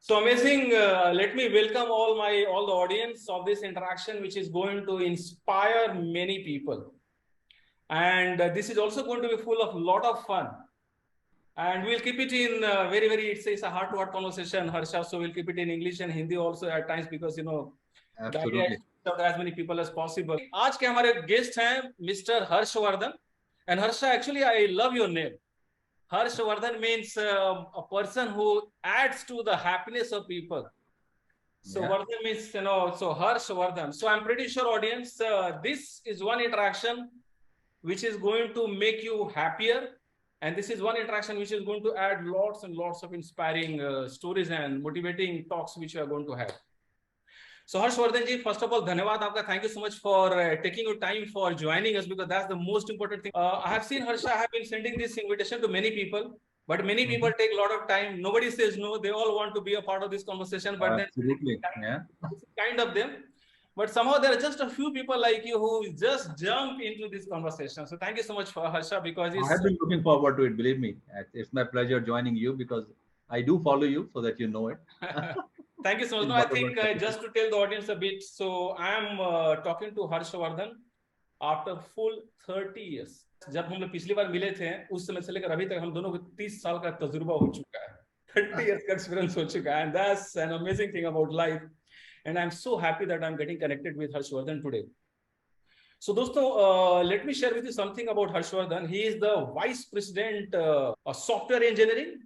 So amazing. Let me welcome all the audience of this interaction, which is going to inspire many people. And this is also going to be full of a lot of fun. And we'll keep it in it's a heart-to-heart conversation, Harsha. So we'll keep it in English and Hindi also at times because, the idea is to serve as many people as possible. आज के हमारे guest हैं Mr. Harsha Vardhan. And Harsha, actually, I love your name. Harsha Vardhan means a person who adds to the happiness of people. So Vardhan means, so Harsha Vardhan. So I'm pretty sure, audience, this is one interaction which is going to make you happier. And this is one interaction which is going to add lots and lots of inspiring stories and motivating talks which we are going to have. So Harsha Vardhan ji, first of all, dhanyawad aapka. Thank you so much for taking your time for joining us, because that's the most important thing. I have seen, Harsha, I have been sending this invitation to many people, but many people take a lot of time. Nobody says no. They all want to be a part of this conversation, but then kind of them. But somehow there are just a few people like you who just jump into this conversation. So thank you so much for Harsha, because I have been looking forward to it. Believe me, it's my pleasure joining you because I do follow you so that you know it. Thank you so much. No, I think just to tell the audience a bit, so I am talking to Harsha Vardhan after full 30 years. जब हम लोग पिछली बार मिले थे, उस समय से लेकर अभी तक हम दोनों को 30 साल का तजुर्बा हो चुका है, 30 years का experience हो चुका है, and that's an amazing thing about life. And I'm so happy that I'm getting connected with Harsha Vardhan today. So, दोस्तों, let me share with you something about Harsha Vardhan. He is the Vice President of Software Engineering.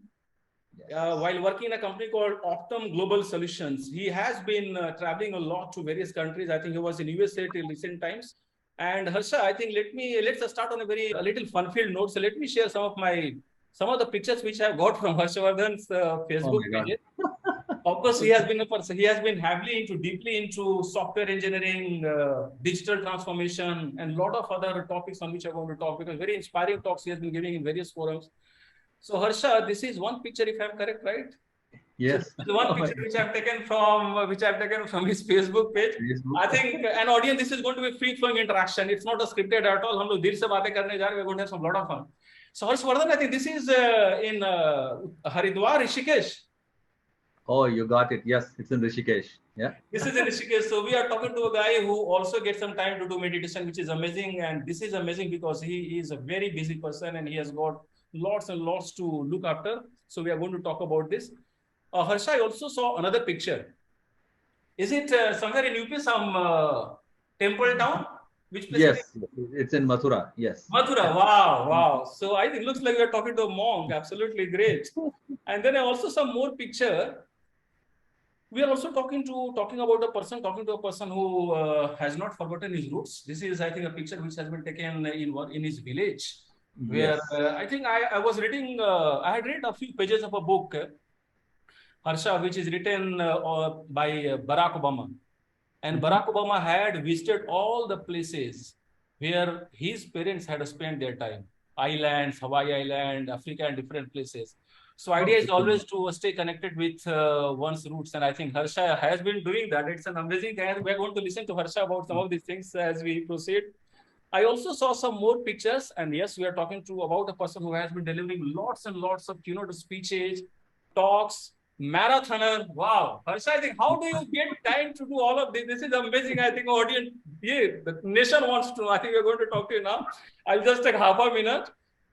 While working in a company called Optum Global Solutions. He has been traveling a lot to various countries. I think he was in USA till recent times. And Harsha, I think let's start on a little fun-filled note. So let me share some of the pictures which I got from Harsha Vardhan's Facebook page. Of course, he has been deeply into software engineering, digital transformation, and a lot of other topics on which I'm going to talk, because very inspiring talks he has been giving in various forums. So Harsha, this is one picture, if I'm correct, right? Yes. So one picture which I've taken from his Facebook page. I think an audience, this is going to be free-flowing interaction. It's not a scripted at all. हम लोग दिल से बातें करने जा रहे हैं. We're going to have some lot of fun. So Harsha Vardhan, I think this is in Haridwar, Rishikesh. Oh, you got it. Yes, it's in Rishikesh. Yeah. This is in Rishikesh. So we are talking to a guy who also gets some time to do meditation, which is amazing. And this is amazing because he is a very busy person and he has got lots and lots to look after. So we are going to talk about this. Harsha, I also saw another picture. Is it somewhere in UP, some temple town? Which place? Yes, it's in Mathura. Yes. Mathura. Wow. So I think it looks like we are talking to a monk. Absolutely great. And then I also saw more picture. We are also talking to a person who has not forgotten his roots. This is, I think, a picture which has been taken in his village. Where I think I was reading, I had read a few pages of a book, Harsha, which is written by Barack Obama. And Barack Obama had visited all the places where his parents had spent their time. Islands, Hawaii Island, Africa, and different places. So idea is always to stay connected with one's roots. And I think Harsha has been doing that. It's an amazing thing. We're going to listen to Harsha about some of these things as we proceed. I also saw some more pictures, and yes, we are talking about a person who has been delivering lots and lots of keynote speeches, talks, marathoner. Wow, Harsha, I think, how do you get time to do all of this? This is amazing. I think audience, the nation wants to. I think we're going to talk to you now. I'll just take half a minute.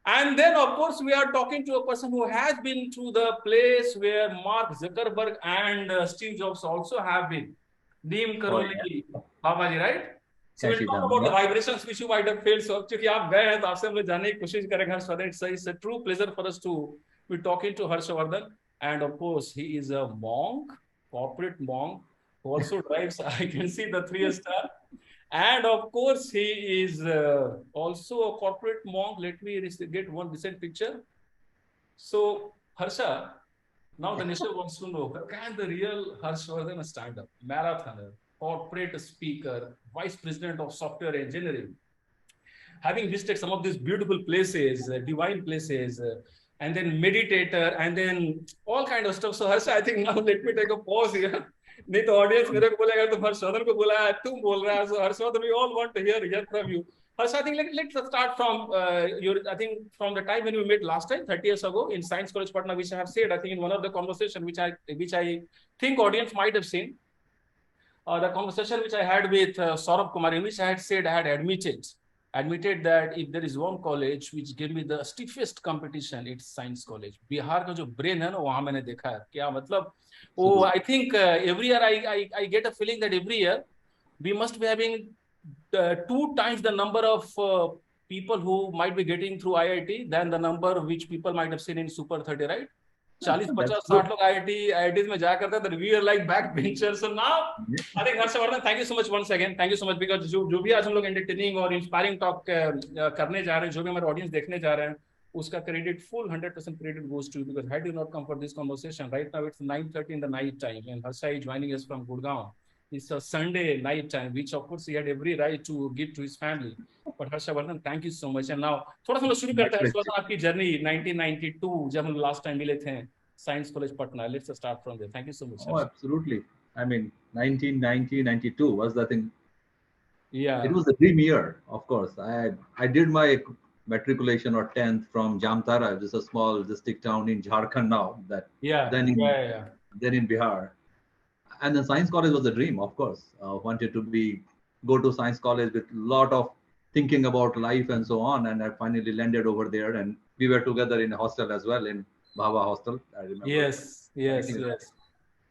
And then, of course, we are talking to a person who has been to the place where Mark Zuckerberg and Steve Jobs also have been. Neem Karoli, Babaji, right? So we'll talk about the vibrations which you might have felt. So actually, आप गए हैं तो आपसे हम लोग जानने की कोशिश करेंगे Harsha Vardhan. It's a true pleasure for us to be talking to Harsha Vardhan. And of course, he is a monk, corporate monk, who also drives. I can see the 3-star. And of course, he is also a corporate monk. Let me get one recent picture. So Harsha, now the nation wants to know, can the real Harsha Vardhan stand up? Marathoner, corporate speaker, vice president of software engineering, having visited some of these beautiful places, divine places, and then meditator, and then all kind of stuff. So Harsha, I think now let me take a pause here. नहीं तो audience मेरे को बोलेगा तो हर्ष वर्धन को बोला तुम बोल रहा है. So Harsha Vardhan, we all want to hear from you. Harsha, I think let's start from I think from the time when we met last time, 30 years ago in Science College Patna, which I have said, I think in one of the conversation which I think audience might have seen, the conversation which I had with Saurabh Kumar, in which I had said I had admitted that if there is one college which gave me the stiffest competition, it's Science College. Bihar का जो brain है ना, वहाँ मैंने देखा है क्या मतलब. Oh, I think every year I get a feeling that every year we must be having 2 times the number of people who might be getting through IIT than the number which people might have seen in Super 30, right? 40, 50, 60 लोग IITs में जा करते हैं. We are like backbenchers. So now, I think Harsha Vardhan, thank you so much once again. Thank you so much because जो भी आज हम लोग entertaining और inspiring talk करने जा रहे हैं, जो भी हमारे audience देखने जा रहे हैं, उसका credit full 100% credit goes to you because had you not come for this conversation, right now it's 9:30 in the night time and Harsha is joining us from Gurgaon. It's a Sunday night time, which of course he had every right to give to his family. But Harsha Vardhan, thank you so much. And now, थोड़ा सा हम लोग शुरू करते हैं. Harsha, आपकी journey 1992 जब हम last time मिले थे Science College Patna. Let's start from there. Thank you so much. Oh, absolutely. I mean, 1990, 92 was the thing. Yeah. It was a dream year, of course. I did my matriculation or 10th from Jamtara, just a small district town in Jharkhand now. Then in Bihar. And the science college was a dream, of course. Wanted to go to science college with a lot of thinking about life and so on. And I finally landed over there. And we were together in a hostel as well, in Bhava hostel, I remember. Yes.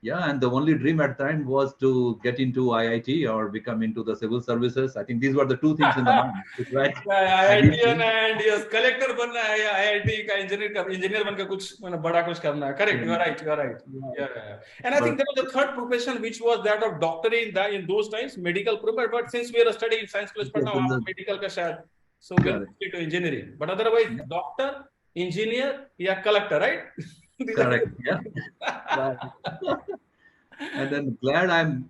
Yeah, and the only dream at the time was to get into IIT or become into the civil services. I think these were the two things in the mind, right? IIT and yes, collector बनना है या IIT का engineer बनकर कुछ बड़ा कुछ करना है. Correct, you are right. Yeah. And I think there was a third profession which was that of doctor in those times, medical profession. But since we are studying science college, medical का शायद, so we'll get to engineering. But otherwise, doctor, engineer, या collector, right? Correct. Yeah. And then glad I'm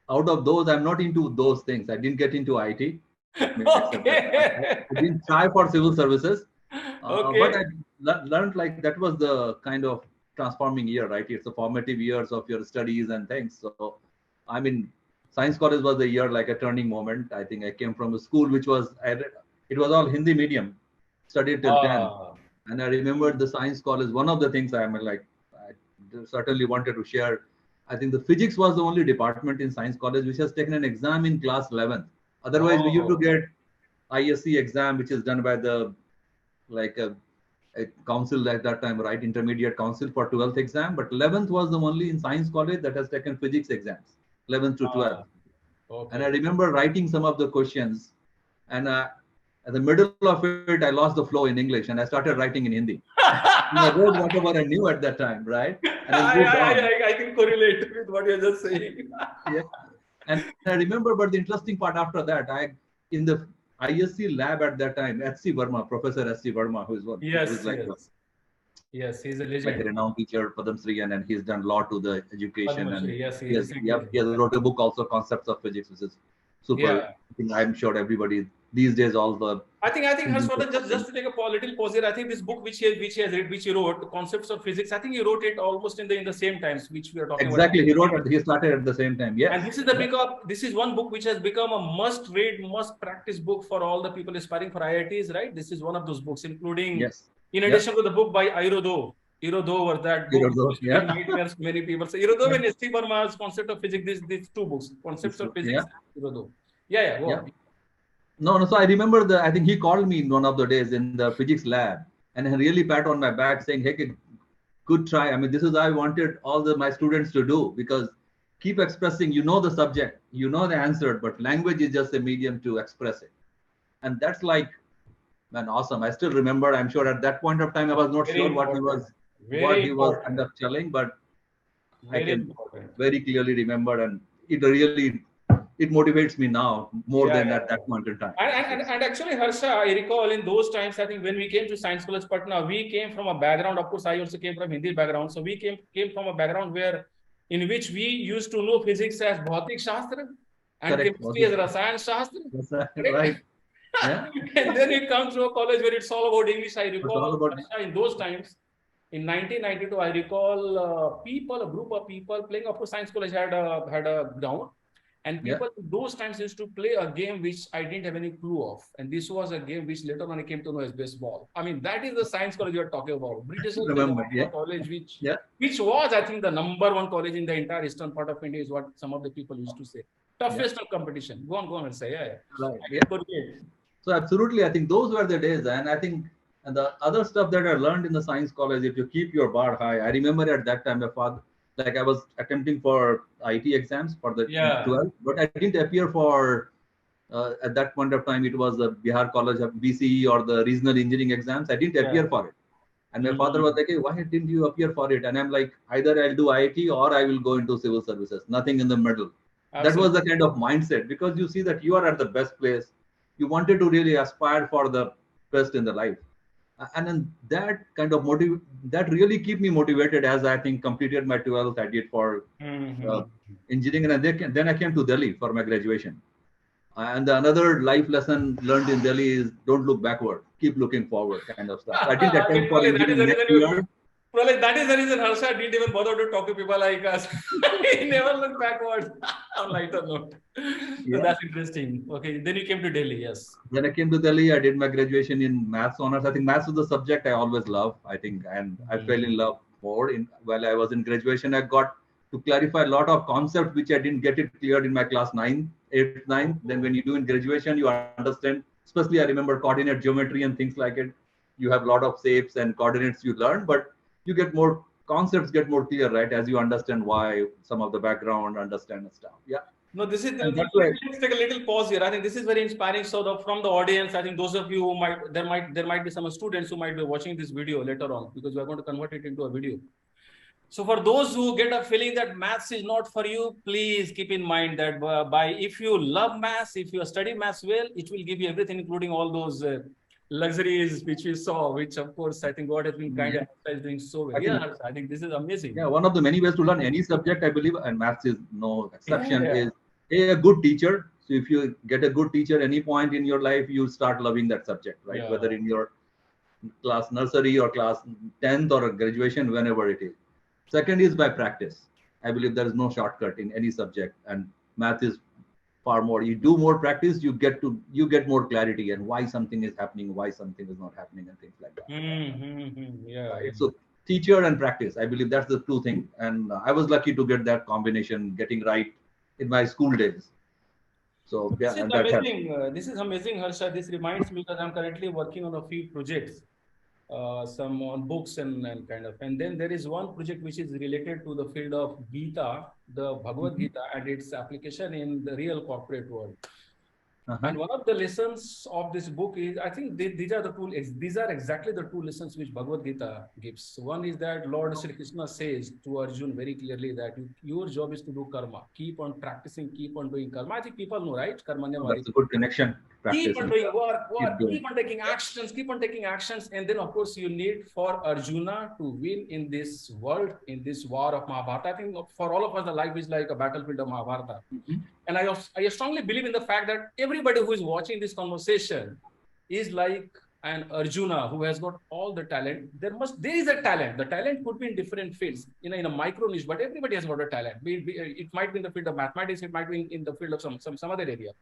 out of those. I'm not into those things. I didn't get into IT. Okay. I didn't try for civil services. Okay. But I learned like that was the kind of transforming year, right? It's the formative years of your studies and things. So, I mean, science college was a year like a turning moment. I think I came from a school which was, it was all Hindi medium, studied till 10. And I remembered the science college. One of the things I certainly wanted to share. I think the physics was the only department in science college which has taken an exam in class 11th. Otherwise, we used to get ISC exam, which is done by the a council at that time, right? Intermediate council for 12th exam. But 11th was the only in science college that has taken physics exams, 11th to 12th. Okay. And I remember writing some of the questions, and at the middle of it, I lost the flow in English and I started writing in Hindi. I wrote whatever I knew at that time, right? And I can correlate with what you're just saying. Yeah. And I remember, but the interesting part after that, in the ISC lab at that time, Professor S.C. Verma, who is one. Yes, he's a legend. Like a renowned teacher, Padam Shri, and he's done a lot to the education. Padam Shri, and he has wrote a book also, Concepts of Physics, which is super. Yeah. I think I'm sure everybody these days I think Harsha Vardhan, just to take a little pause here. I think this book which he wrote, Concepts of Physics. I think he wrote it almost in the same times which we are talking about. Exactly, he started at the same time. Yeah. And this is one book which has become a must-read, must-practice book for all the people aspiring for IITs. Right? This is one of those books, including in addition to the book by Irodo was that book. Many people say Irodo and S.C. Verma's Concept of Physics. These two books, Concepts of Physics. Irodo. Yeah. No. So I remember I think he called me one of the days in the physics lab and he really pat on my back saying, hey, good try. I mean, this is what I wanted my students to do because keep expressing, the subject, the answer, but language is just a medium to express it. And that's like, man, awesome. I still remember, I'm sure at that point of time, I was not sure what he was kind of telling, but I can very clearly remember and it motivates me now more than at that point in time. And actually, Harsha, I recall in those times, I think when we came to Science College Patna, we came from a background, of course, I also came from Hindi background. So we came from a background in which we used to know physics as Bhautik Shastra and chemistry as Rasayan Shastra. Right. Yeah. And then it comes to a college where it's all about English. I recall Harsha, in those times, in 1992, I recall a group of people playing. Of course, Science College had a ground. And people those times used to play a game which I didn't have any clue of. And this was a game which later on I came to know as baseball. I mean, that is the science college you're talking about. Britishers Remember, designed a college yeah. which was, I think, the #1 college in the entire eastern part of India, is what some of the people used to say. Toughest of competition. Go on and say, Right. I can forget. So absolutely, I think those were the days. And I think and the other stuff that I learned in the science college, if you keep your bar high, I remember at that time, my father, like I was attempting for IT exams for the 12th, but I didn't appear for, at that point of time, it was the Bihar College of BCE or the regional engineering exams. I didn't appear for it. And my father was like, hey, why didn't you appear for it? And I'm like, either I'll do IT or I will go into civil services, nothing in the middle. Absolutely. That was the kind of mindset, because you see that you are at the best place. You wanted to really aspire for the best in the life. And then that kind of that really kept me motivated as I think completed my 12th. I did for engineering, and then I came to Delhi for my graduation. And another life lesson learned in Delhi is don't look backward, keep looking forward, kind of stuff. I didn't attempt for engineering next year. Probably that is the reason Harsha didn't even bother to talk to people like us. He never looked backwards. On lighter note. So that's interesting. Okay, then you came to Delhi, yes. Then I came to Delhi. I did my graduation in maths honors. I think maths was the subject I always loved. I think, and I fell in love more while I was in graduation. I got to clarify a lot of concepts which I didn't get it cleared in my class 9, 8, 9. Then when you do in graduation, you understand. Especially I remember coordinate geometry and things like it. You have a lot of shapes and coordinates you learn, but you get more concepts get more clear, right? As you understand why some of the background, understand stuff. Yeah. No, this is. Let's take a little pause here. I think this is very inspiring. So from the audience, I think those of you who there might be some students who might be watching this video later on, because we are going to convert it into a video. So for those who get a feeling that maths is not for you, please keep in mind that if you love maths, if you study maths well, it will give you everything, including all those luxuries which we saw, which of course I think God has been kind of doing so well. I think this is amazing. Yeah, one of the many ways to learn any subject, I believe, and maths is no exception, is a good teacher. So if you get a good teacher at any point in your life, you start loving that subject, right? Whether in your class nursery or class 10th or graduation, whenever it is. Second is by practice. I believe there is no shortcut in any subject, and math is far more. You do more practice, you get more clarity and why something is happening, why something is not happening, and things like that. Right? So teacher and practice, I believe that's the two things. And I was lucky to get that combination, getting right in my school days. So yeah, this is amazing. This is amazing, Harsha. This reminds me that I'm currently working on a few projects. Some on books and kind of, and then there is one project which is related to the field of Gita, the Bhagwat Gita, and its application in the real corporate world. And one of the lessons of this book is, I think these are exactly the two lessons which Bhagwat Gita gives. One is that Lord Sri Krishna says to Arjun very clearly that your job is to do karma. Keep on practicing, keep on doing karma. I think people know, right? That's a good connection. Keep on doing work, keep on taking actions. And then, of course, you need for Arjuna to win in this world, in this war of Mahabharata. I think for all of us, the life is like a battlefield of Mahabharata. And I strongly believe in the fact that everybody who is watching this conversation is like an Arjuna who has got all the talent. There is a talent. The talent could be in different fields, in a micro niche, but everybody has got a talent. It might be in the field of mathematics, it might be in the field of some other area.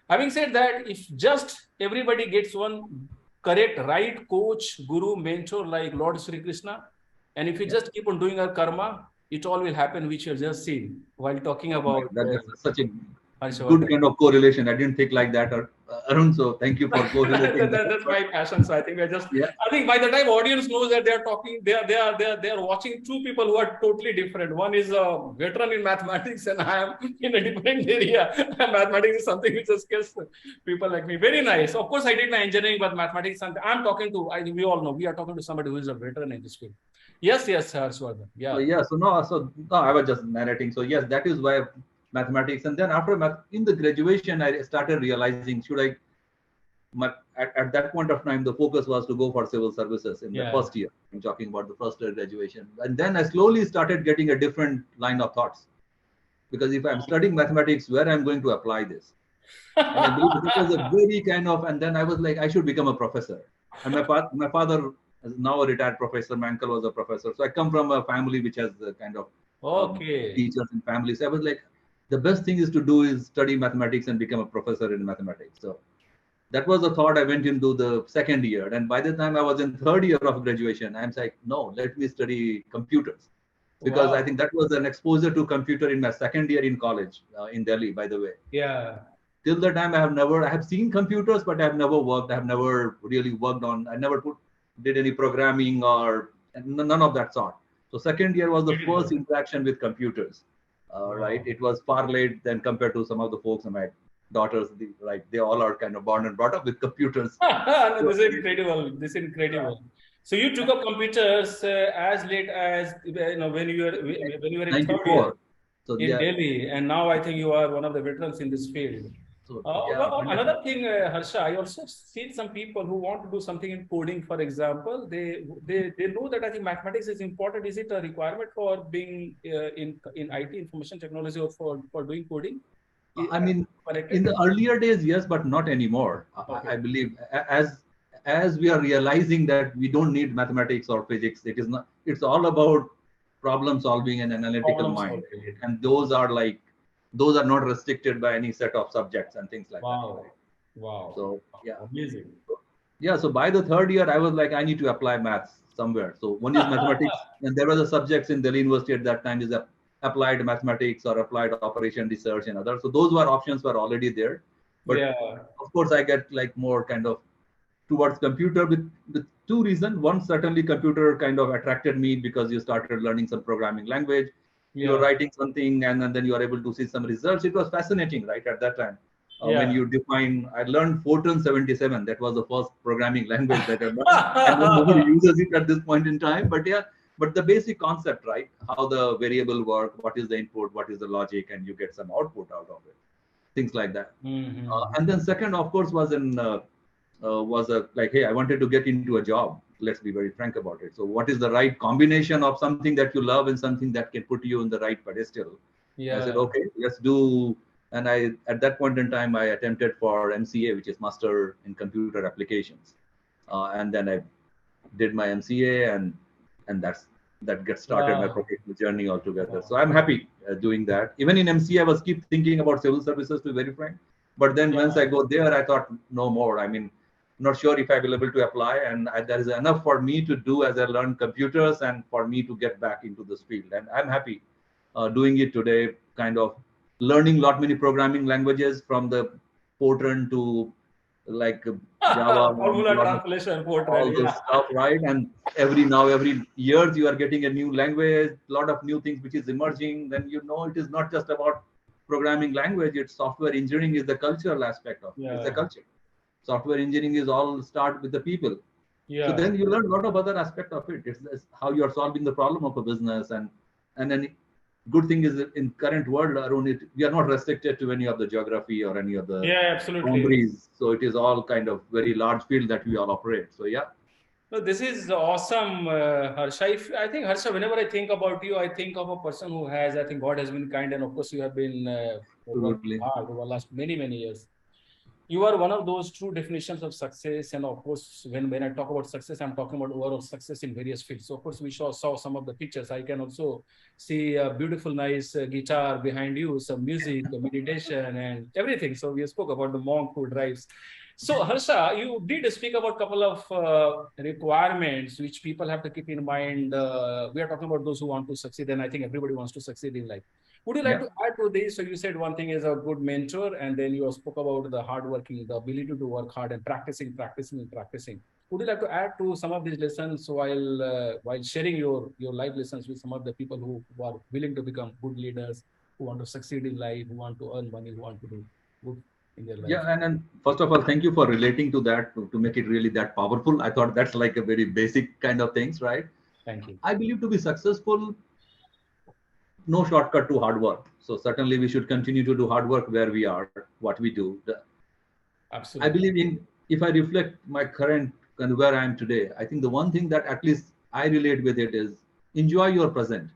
Having said that, if just everybody gets one correct, right coach, guru, mentor like Lord Sri Krishna, and if we just keep on doing our karma, it all will happen, which you have just seen while talking about. That's such a good kind of correlation. I didn't think like that, Arun. So thank you for correlating. That's my passion. So I think I think by the time audience knows that they are talking, they are watching two people who are totally different. One is a veteran in mathematics, and I am in a different area. Mathematics is something which scares people like me. Very nice. Of course, I did my engineering, but mathematics. I'm talking to. We all know we are talking to somebody who is a veteran in this field. Yes, Harsha Vardhan. Yeah. So no, I was just narrating. So yes, that is why mathematics. And then after in the graduation, I started realizing, at that point of time, the focus was to go for civil services in the first year. I'm talking about the first year graduation. And then I slowly started getting a different line of thoughts. Because if I'm studying mathematics, where I'm going to apply this? And I believe it was a very kind of, and then I was like, I should become a professor. And my father is now a retired professor. My uncle was a professor. So I come from a family which has the kind of teachers and families. I was like, the best thing is to do is study mathematics and become a professor in mathematics. So that was the thought I went into the second year. And by the time I was in third year of graduation, I'm like, no, let me study computers. Because I Wow. think that was an exposure to computer in my second year in college in Delhi, by the way. Yeah. Till the time I have seen computers, but I've never worked. I've never really worked on, I never did any programming or none of that sort. So second year was the first Incredible. interaction with computers, right? Wow. It was far late than compared to some of the folks in my daughters, right? They all are kind of born and brought up with computers. No, So, this is incredible. This is incredible. So you took up computers as late as when you were in third year 94. So in yeah, Delhi, and now I think you are one of the veterans in this field. so yeah, wonderful. Another thing, Harsha, I also see some people who want to do something in coding. For example, they know that I think mathematics is important. Is it a requirement for being in IT, information technology, or for doing coding? I Am mean, I in connected? the earlier days, yes, but not anymore. I Okay. believe as we are realizing that we don't need mathematics or physics, it is not. It's all about problem solving and analytical Problem mind, solving. and those are not restricted by any set of subjects and things like that, right? Wow. Wow. So yeah, Amazing. yeah. So by the third year, I was like, I need to apply maths somewhere. So one is mathematics, and there were the subjects in Delhi University at that time is applied mathematics or applied operation research and others. So those were options were already there. But Yeah. of course, I get like more kind of towards computer with two reasons. One, certainly computer kind of attracted me because you started learning some programming language. You're Yeah. writing something and then you are able to see some results. It was fascinating, right, at that time. When Yeah. you define, I learned Fortran 77. That was the first programming language that I learned. I know nobody uses it at this point in time, but yeah, but the basic concept, right? How the variable work, what is the input, what is the logic, and you get some output out of it. Things like that. Mm-hmm. And then second, of course, was a like, hey, I wanted to get into a job. Let's be very frank about it. So, what is the right combination of something that you love and something that can put you in the right pedestal? I said, Yeah. okay, let's do. And I, at that point in time, I attempted for MCA, which is Master in Computer Applications, and then I did my MCA, and that gets started my Wow. professional journey altogether. So Wow. I'm happy doing that. Even in MCA, I was keep thinking about civil services, to be very frank. But then Yeah. once I go there, I thought no more. I mean, not sure if I will be able to apply, and there is enough for me to do as I learn computers and for me to get back into this field. And I'm happy doing it today. Kind of learning lot many programming languages from the Fortran to like Java and a Formula lot of translation portrait. all Yeah. those stuff, right? And every years you are getting a new language, a lot of new things which is emerging. Then you know it is not just about programming language; it's software engineering is the cultural aspect of it. It's the Yeah. culture. Software engineering is all start with the people. So Yeah. then you learn a lot of other aspect of it. It's how you are solving the problem of a business, and then good thing is that in current world around it, we are not restricted to any of the geography or any of the Yeah. Absolutely. boundaries. So it is all kind of very large field that we all operate. So yeah, No, this is awesome, Harsha. I think, Harsha, whenever I think about you, I think of a person who has, I think God has been kind, and of course, you have been working absolutely. hard over the last many, many years. You are one of those true definitions of success. And of course, when I talk about success, I'm talking about overall success in various fields. So, of course, we saw some of the pictures. I can also see a beautiful, nice guitar behind you, some music, meditation, and everything. So, we spoke about the monk who drives. So, Harsha, you did speak about a couple of requirements which people have to keep in mind. We are talking about those who want to succeed, and I think everybody wants to succeed in life. Would you like Yeah. to add to this? So you said one thing is a good mentor, and then you spoke about the hard working, the ability to work hard and practicing, practicing, and practicing. Would you like to add to some of these lessons while sharing your life lessons with some of the people who are willing to become good leaders, who want to succeed in life, who want to earn money, who want to do good in their life? Yeah, and first of all, thank you for relating to that to make it really that powerful. I thought that's like a very basic kind of things, right? Thank you. I believe to be successful, no shortcut to hard work. So certainly we should continue to do hard work where we are, what we do. I Absolutely. believe in, if I reflect my current and where I am today, I think the one thing that at least I relate with it is enjoy your present.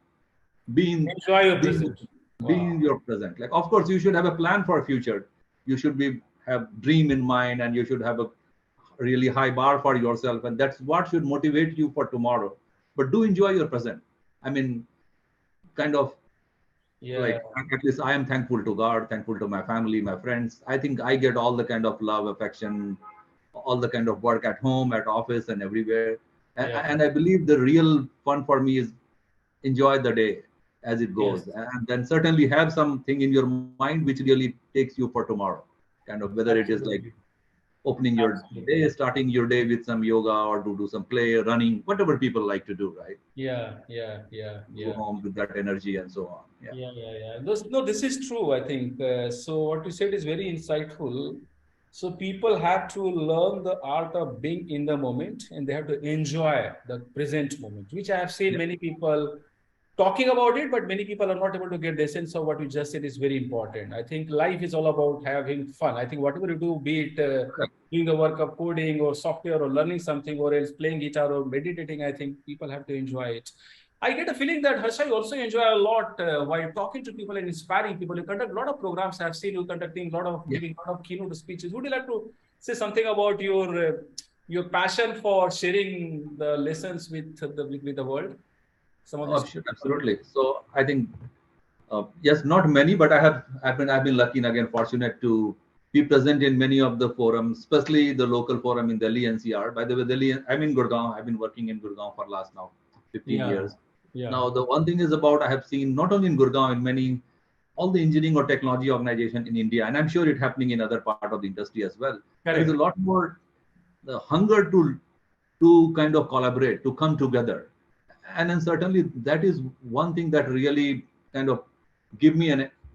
Be in, Enjoy your be, present. be Wow. in your present. Like, of course, you should have a plan for a future. You should have dream in mind, and you should have a really high bar for yourself, and that's what should motivate you for tomorrow. But do enjoy your present. I mean, kind of Yeah. Like at least I am thankful to God, thankful to my family, my friends. I think I get all the kind of love, affection, all the kind of work at home, at office, and everywhere. Yeah. And I believe the real fun for me is enjoy the day as it Yes. goes, and then certainly have something in your mind which really takes you for tomorrow. Kind of whether it is like Absolutely. opening your Absolutely. day, starting your day with some yoga or to do some play, running, whatever people like to do, right? Yeah. Yeah. Yeah. Go Yeah. home with that energy and so on. Yeah. Yeah, yeah, yeah. No, this is true, I think. So what you said is very insightful. So people have to learn the art of being in the moment and they have to enjoy the present moment, which I have seen Yeah. many people talking about it, but many people are not able to get the essence of what you just said is very important. I think life is all about having fun. I think whatever you do, be it Correct. doing the work of coding or software or learning something or else playing guitar or meditating, I think people have to enjoy it. I get a feeling that Harsha, you also enjoy a lot while talking to people and inspiring people. You conduct a lot of programs. I've seen you conducting a lot of Yeah. giving a lot of keynote speeches. Would you like to say something about your passion for sharing the lessons with the world? Some of Oh, these. sure, absolutely. So I think yes, not many, but I've been lucky and again fortunate to be present in many of the forums, especially the local forum in Delhi NCR. By the way, Delhi, I'm in Gurgaon. I've been working in Gurgaon for last now 15 Yeah, years. yeah, Now the one thing is about I have seen not only in Gurgaon, in many all the engineering or technology organization in India, and I'm sure it happening in other part of the industry as well. There is a correct. lot more the hunger to kind of collaborate, to come together, and then certainly that is one thing that really kind of give me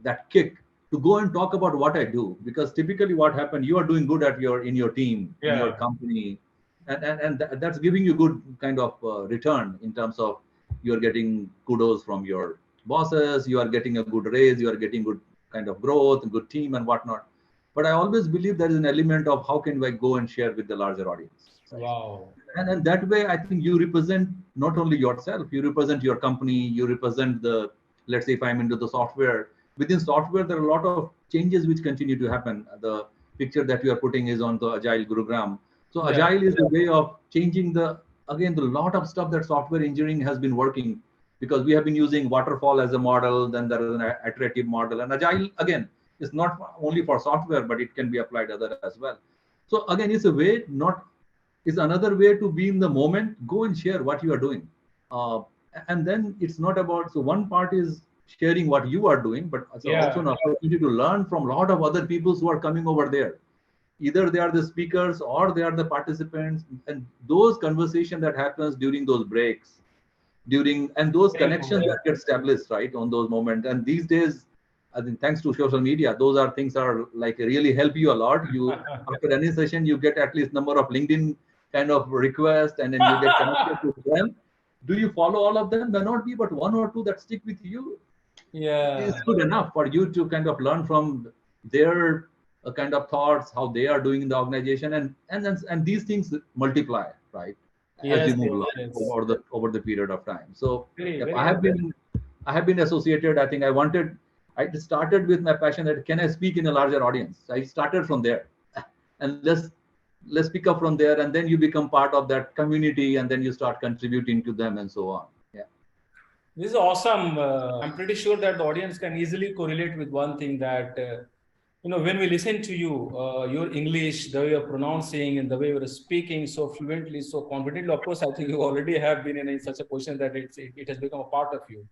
that kick to go and talk about what I do, because typically what happened, you are doing good at your in your team, in your Yeah, company, and that's giving you good kind of return in terms of you're getting kudos from your bosses, you are getting a good raise, you are getting good kind of growth, good team and whatnot. But I always believe there is an element of how can I go and share with the larger audience, right? wow. And that way I think you represent not only yourself, you represent your company, you represent the, let's say if I'm into the software, within software there are a lot of changes which continue to happen. The picture that you are putting is on the agile gurugram. So Yeah, agile is a way of changing the, again, the lot of stuff that software engineering has been working, because we have been using waterfall as a model, then there is an iterative model, and agile again is not only for software but it can be applied other as well. So again, it's a way, not is another way to be in the moment. Go and share what you are doing, uh, and then it's not about, so one part is sharing what you are doing, but it's also yeah. an opportunity to learn from a lot of other people who are coming over there. Either they are the speakers or they are the participants, and those conversation that happens during those breaks, during, and those Very connections important. that get established right on those moments. And these days I think thanks to social media, those are things are like really help you a lot. You, after any session you get at least number of LinkedIn kind of requests, and then you get connected to them. Do you follow all of them? May not be, but one or two that stick with you is Yeah. good enough for you to kind of learn from their kind of thoughts, how they are doing in the organization, and these things multiply, right, as you Yes, move yes, along yes. over the period of time. So Very, if very I have important. been, I have been associated. I think I started with my passion that can I speak in a larger audience. I started from there, and let's pick up from there, and then you become part of that community, and then you start contributing to them and so on. Yeah. This is awesome. I'm pretty sure that the audience can easily correlate with one thing that, when we listen to you, your English, the way you're pronouncing and the way you're speaking so fluently, so confidently, of course, I think you already have been in such a position that it has become a part of you.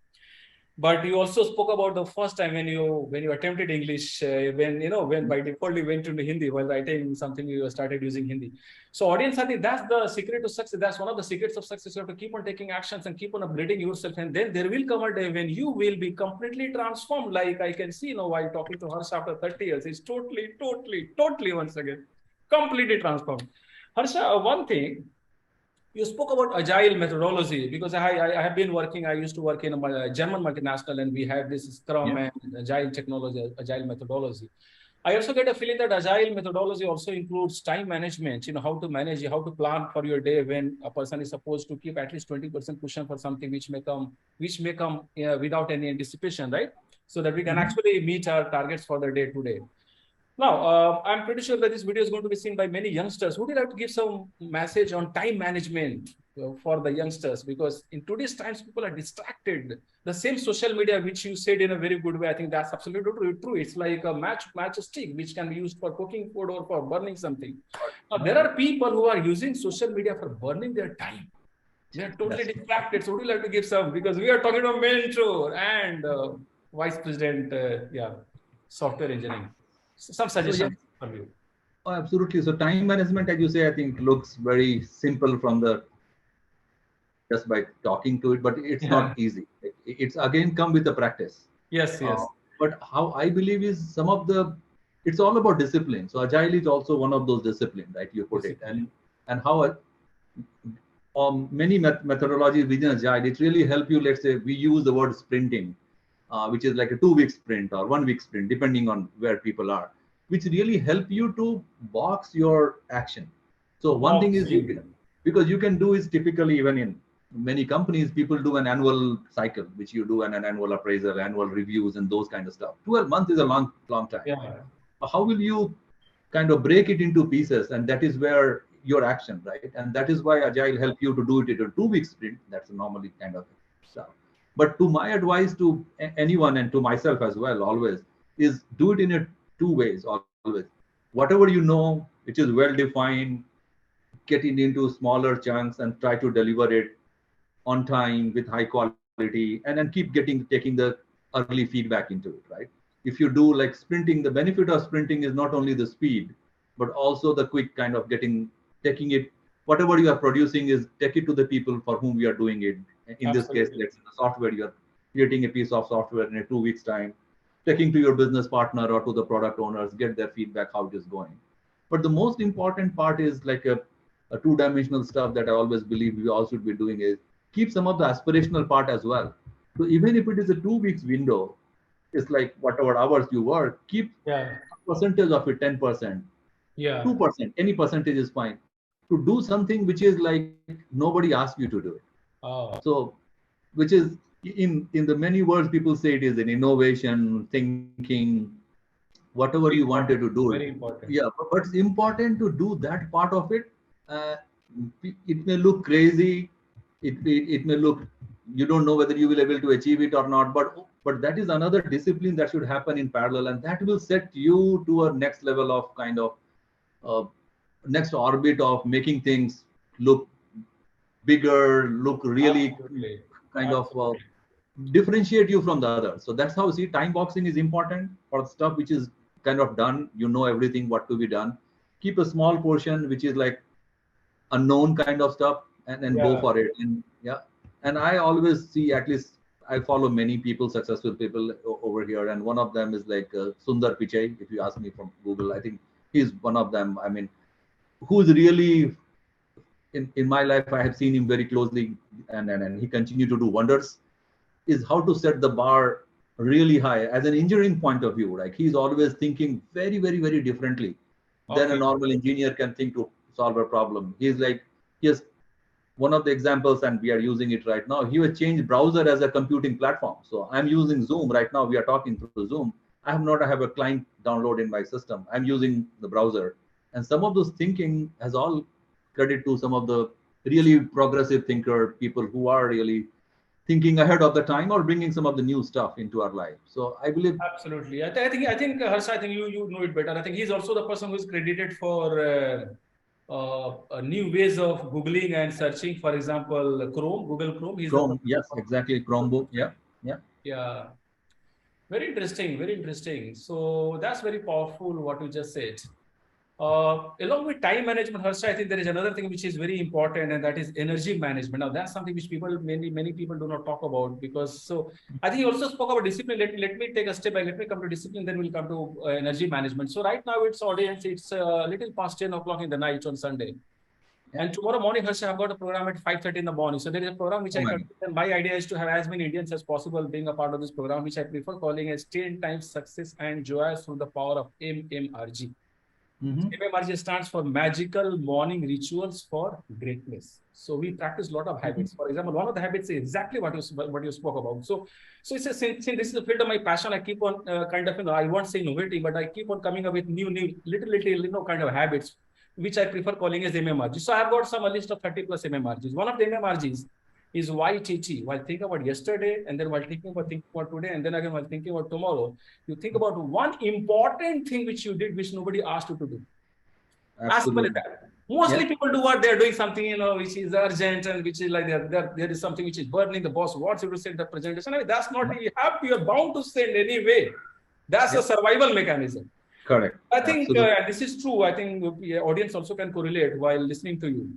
But you also spoke about the first time when you attempted English, when by default you went into Hindi while writing something, you started using Hindi. So audience, I think that's the secret to success. That's one of the secrets of success. You have to keep on taking actions and keep on upgrading yourself, and then there will come a day when you will be completely transformed. Like I can see, while talking to Harsha after 30 years, he's totally, totally, totally once again completely transformed. Harsha, one thing you spoke about agile methodology because I have been working. I used to work in a German multinational, and we had this Scrum Yeah. and agile technology, agile methodology. I also get a feeling that agile methodology also includes time management. How to manage, how to plan for your day when a person is supposed to keep at least 20% cushion for something which may come without any anticipation, right? So that we can Mhm. actually meet our targets for the day to day. Now, I'm pretty sure that this video is going to be seen by many youngsters. Would you like to give some message on time management for the youngsters, because in today's times people are distracted. The same social media which you said in a very good way, I think that's absolutely true. It's like a match stick which can be used for cooking food or for burning something. Now there are people who are using social media for burning their time. They are totally Yes. distracted. So would you like to give some, because we are talking about mentor and vice president, software engineering. Some So yeah, suggestions from you. oh, absolutely. So time management, as you say, I think looks very simple from the just by talking to it, but it's Yeah. not easy. It's again come with the practice. Yes. Uh, Yes. but how I believe is some of the, it's all about discipline. So agile is also one of those discipline, right? You put it, Discipline. and how many methodologies within agile, it really help you. Let's say we use the word sprinting, which is like a 2 week sprint or 1 week sprint, depending on where people are, which really help you to box your action. So one thing is you Boxing. can, because you can do is typically even in many companies, people do an annual cycle, which you do an annual appraisal, annual reviews, and those kind of stuff. 12 months is a long time. Yeah. How will you kind of break it into pieces? And that is where your action, right? And that is why agile help you to do it in a 2 week sprint. That's normally kind of stuff. But to my advice to anyone and to myself as well, always, is do it in a two ways. Always, whatever you know, which is well defined, get it into smaller chunks and try to deliver it on time with high quality, and then keep taking the early feedback into it, right? If you do like sprinting, the benefit of sprinting is not only the speed, but also the quick kind of taking it, whatever you are producing is take it to the people for whom we are doing it. In this case, Absolutely. let's say the software, you are creating a piece of software in a 2 weeks time, taking to your business partner or to the product owners, get their feedback how it is going. But the most important part is like a two-dimensional stuff that I always believe we all should be doing is keep some of the aspirational part as well. So even if it is a 2 weeks window, it's like whatever hours you work, keep Yeah. a percentage of it, 10%, Yeah. 2%, any percentage is fine. To do something which is like nobody asked you to do it. Oh, So, which is in the many words people say it is an innovation, thinking, whatever you very wanted to important. do it. Very important. Yeah, but it's important to do that part of it. Uh, it may look crazy. It may look, you don't know whether you will able to achieve it or not. But that is another discipline that should happen in parallel, and that will set you to a next level of kind of uh, next orbit of making things look bigger, look really Absolutely. kind of Absolutely. differentiate you from the others. So that's how, see, time boxing is important for stuff which is kind of done. You know everything what to be done. Keep a small portion which is like unknown kind of stuff, and go Yeah. for it. And yeah, and I always see, at least I follow many people, successful people over here, and one of them is like Sundar Pichai. If you ask me from Google, I think he's one of them. I mean, who's really in my life, I have seen him very closely, and he continue to do wonders. Is how to set the bar really high as an engineering point of view. Like he's always thinking very differently than a Okay. normal engineer can think to solve a problem. He's like, yes, one of the examples, and we are using it right now. He has changed browser as a computing platform. So I'm using Zoom right now. We are talking through Zoom. I have a client download in my system. I'm using the browser, and some of those thinking has all credit to some of the really progressive thinker people who are really thinking ahead of the time or bringing some of the new stuff into our life. So I believe, Absolutely. I think Harsha, I think you know it better. I think he's also the person who is credited for new ways of Googling and searching. For example, Chrome, Google Chrome. He's the Chrome, person. yes, exactly, Chromebook, yeah, yeah. Yeah. Very interesting. Very interesting. So that's very powerful what you just said. Along with time management, Harsha, I think there is another thing which is very important, and that is energy management. Now, that's something which many people do not talk about, because so I think you also spoke about discipline. Let me take a step back. Let me come to discipline, then we'll come to energy management. So right now, it's audience. It's a little past 10 o'clock in the night on Sunday. Yeah. And tomorrow morning, Harsha, I've got a program at 5:30 in the morning. So there is a program which Oh I man. conduct. And my idea is to have as many Indians as possible being a part of this program, which I prefer calling as 10 times success and joy through the power of MMRG. Mm-hmm. MMRG stands for Magical Morning Rituals for Greatness. So we practice a lot of Mm-hmm. habits. For example, one of the habits is exactly what you spoke about. So it's a, since this is the field of my passion, I keep on kind of, I won't say innovating, but I keep on coming up with new little kind of habits which I prefer calling as MMRG. So I have got some a list of 30 plus MMRGs. One of the MMRGs is YTT. While thinking about yesterday, and then while thinking about today, and then again while thinking about tomorrow, you think about one important thing which you did, which nobody asked you to do. As simple as Absolutely. that. Mostly Yeah. people do what they're doing something, which is urgent and which is like there is something which is burning. The boss wants you to send the presentation. I mean, that's not, you're bound to send anyway. That's Yeah. a survival mechanism. Correct. I think Absolutely. this is true. I think the audience also can correlate while listening to you.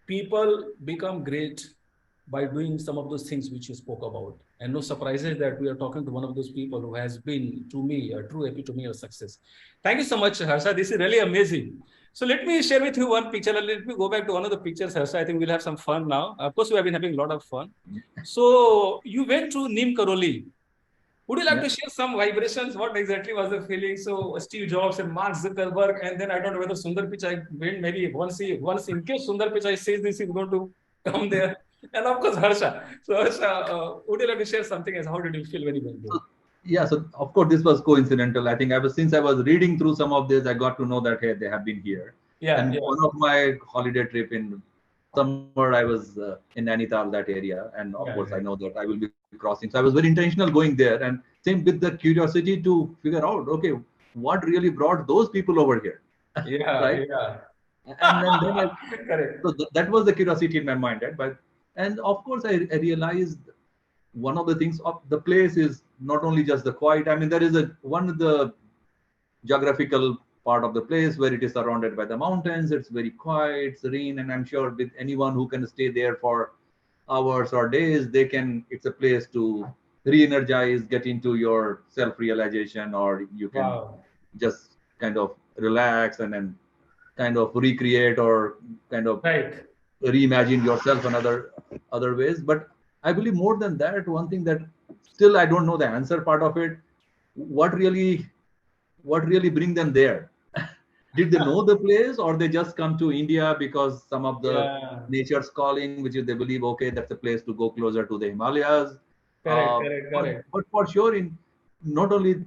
People become great by doing some of those things which you spoke about. And no surprises that we are talking to one of those people who has been, to me, a true epitome of success. Thank you so much, Harsha. This is really amazing. So let me share with you one picture. And let me go back to one of the pictures, Harsha. I think we'll have some fun now. Of course, we have been having a lot of fun. So you went to Nim Karoli. Would you like to share some vibrations? What exactly was the feeling? So Steve Jobs and Mark Zuckerberg, and then I don't know whether Sundar Pichai went. Maybe once in case Sundar Pichai says this, he's going to come there. And of course, Harsha. So Harsha, would you like to share something as how did you feel when you went there? Yeah, so of course this was coincidental. I think since I was reading through some of this, I got to know that hey, they have been here. Yeah, And yeah. one of my holiday trip in summer, I was in Nainital, that area, and of course I know that I will be crossing. So I was very intentional going there, and same with the curiosity to figure out, okay, what really brought those people over here, Yeah, right? yeah. And then Correct. so that was the curiosity in my mind, right? But and of course I realized one of the things of the place is not only just the quiet. I mean, there is one of the geographical part of the place where it is surrounded by the mountains. It's very quiet, serene, and I'm sure with anyone who can stay there for hours or days, it's a place to re-energize, get into your self-realization, or you can just kind of relax and then kind of recreate or kind of reimagine yourself in other ways. But I believe more than that, one thing that still I don't know the answer part of it, what really bring them there? Did they know the place, or they just come to India because some of the nature's calling, which is they believe, okay, that's a place to go closer to the Himalayas. Correct. But for sure, in not only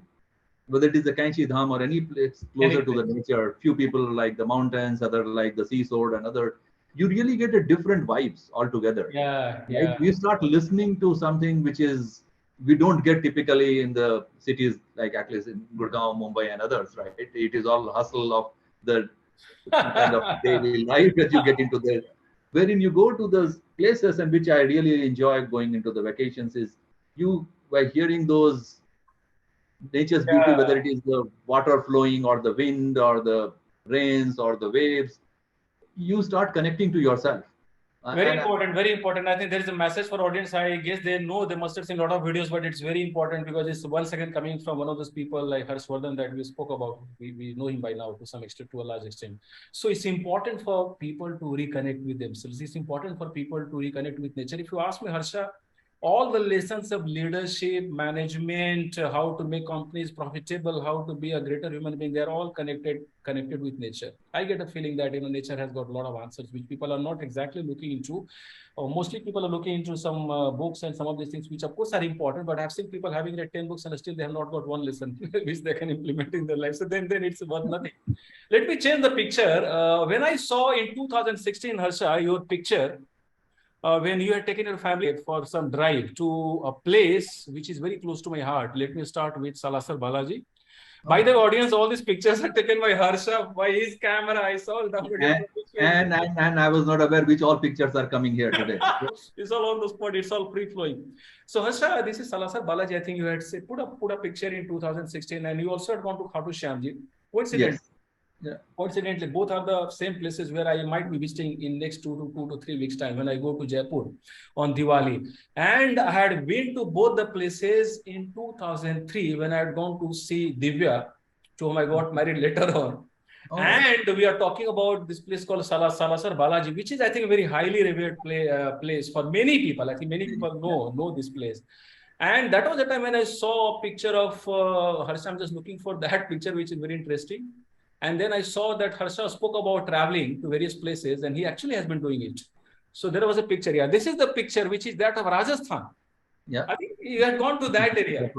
whether it is the Kanchi Dham or any place closer to the nature, few people like the mountains, other like the seashore, and other, you really get a different vibes altogether. Right? You start listening to something which is we don't get typically in the cities like at least in Gurgaon, Mumbai, and others. Right? It is all hustle of the kind of daily life that you get into there. Wherein you go to those places, and which I really enjoy going into the vacations, is you by hearing those nature's beauty, whether it is the water flowing or the wind or the rains or the waves, you start connecting to yourself. Very important. I think there is a message for audience. I guess they know, they must have seen a lot of videos, but it's very important because it's once again coming from one of those people like Harsha Vardhan that we spoke about. We know him by now to some extent, to a large extent. So it's important for people to reconnect with themselves. It's important for people to reconnect with nature. If you ask me, Harsha, all the lessons of leadership, management, how to make companies profitable, how to be a greater human being, they're all connected with nature. I get a feeling that nature has got a lot of answers which people are not exactly looking into. Mostly people are looking into some books and some of these things which of course are important, but I've seen people having read 10 books and still they have not got one lesson which they can implement in their life. So then it's worth nothing. Let me change the picture. When I saw in 2016, Harsha, your picture, when you had taken your family for some drive to a place which is very close to my heart. Let me start with Salasar Balaji. By the audience, all these pictures are taken by Harsha, by his camera. I saw and I was not aware which all pictures are coming here today. It's all on the spot. It's all free flowing. So Harsha, this is Salasar Balaji. I think you had said put a picture in 2016, and you also had gone to Khatu Shyamji. Coincidentally. Yes. Yeah. Coincidentally, both are the same places where I might be visiting in next 2 to 3 weeks time when I go to Jaipur on Diwali. And I had been to both the places in 2003 when I had gone to see Divya, to whom I got married later on. Oh. And we are talking about this place called Salasar Balaji, which is, I think, a very highly revered place for many people. I think many people know this place. And that was the time when I saw a picture of Harsha. I'm just looking for that picture, which is very interesting. And then I saw that Harsha spoke about traveling to various places, and he actually has been doing it. So there was a picture. Yeah, this is the picture, which is that of Rajasthan. Yeah, I think you had gone to that area.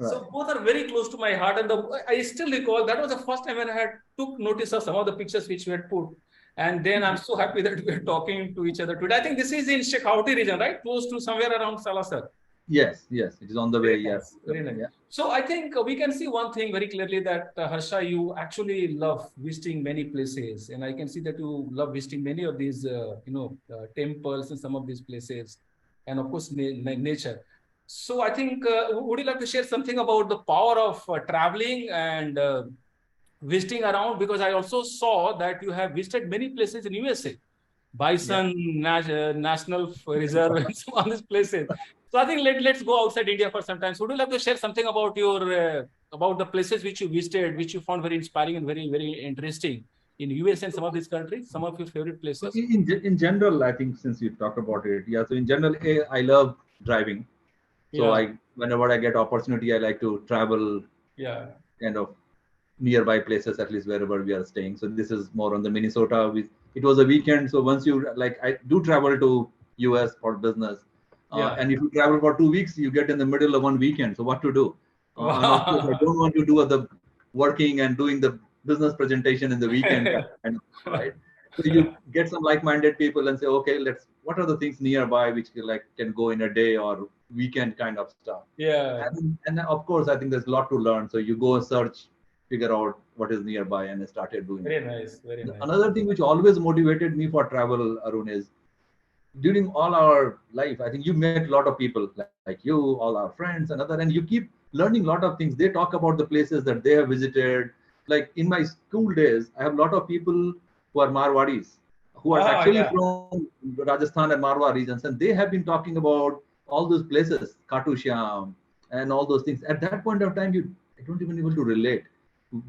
So both are very close to my heart, and I still recall that was the first time when I had took notice of some of the pictures which we had put, and then I'm so happy that we are talking to each other today. I think this is in Shekhawati region, right? Close to somewhere around Salasar. Yes, yes, it is on the way. Very Yes, nice, very nice. yeah. So I think we can see one thing very clearly that Harsha, you actually love visiting many places, and I can see that you love visiting many of these, temples in some of these places, and of course nature. So I think, would you like to share something about the power of traveling and visiting around? Because I also saw that you have visited many places in USA. Yeah. Bison National Reserve and some of these places. So I think let's go outside India for some time. So would you like to share something about your about the places which you visited, which you found very inspiring and very interesting in US and some of these countries, some of your favorite So places? in general, I think since you talked about it, yeah. So in general, I love driving. So Yeah, whenever I get opportunity, I like to travel yeah. kind of nearby places, at least wherever we are staying. So this is more on the Minnesota. It was a weekend, so once you like, I do travel to US for business, Yeah. and if you travel for 2 weeks, you get in the middle of one weekend. So what to do? And of course, I Wow. don't want to do the working and doing the business presentation in the weekend kind of, right? So you get some like-minded people and say, okay, let's. What are the things nearby which you like can go in a day or weekend kind of stuff? Yeah. And of course, I think there's a lot to learn. So you go search, figure out what is nearby, and I started doing it. Very nice. Very nice. Another thing which always motivated me for travel, Arun, is during all our life, I think you met a lot of people like you, all our friends, and you keep learning a lot of things. They talk about the places that they have visited. Like in my school days, I have a lot of people who are Marwadis, who are Ah, actually yeah. from Rajasthan and Marwar regions, and they have been talking about all those places, Khatu Shyam, and all those things. At that point of time, I don't even able to relate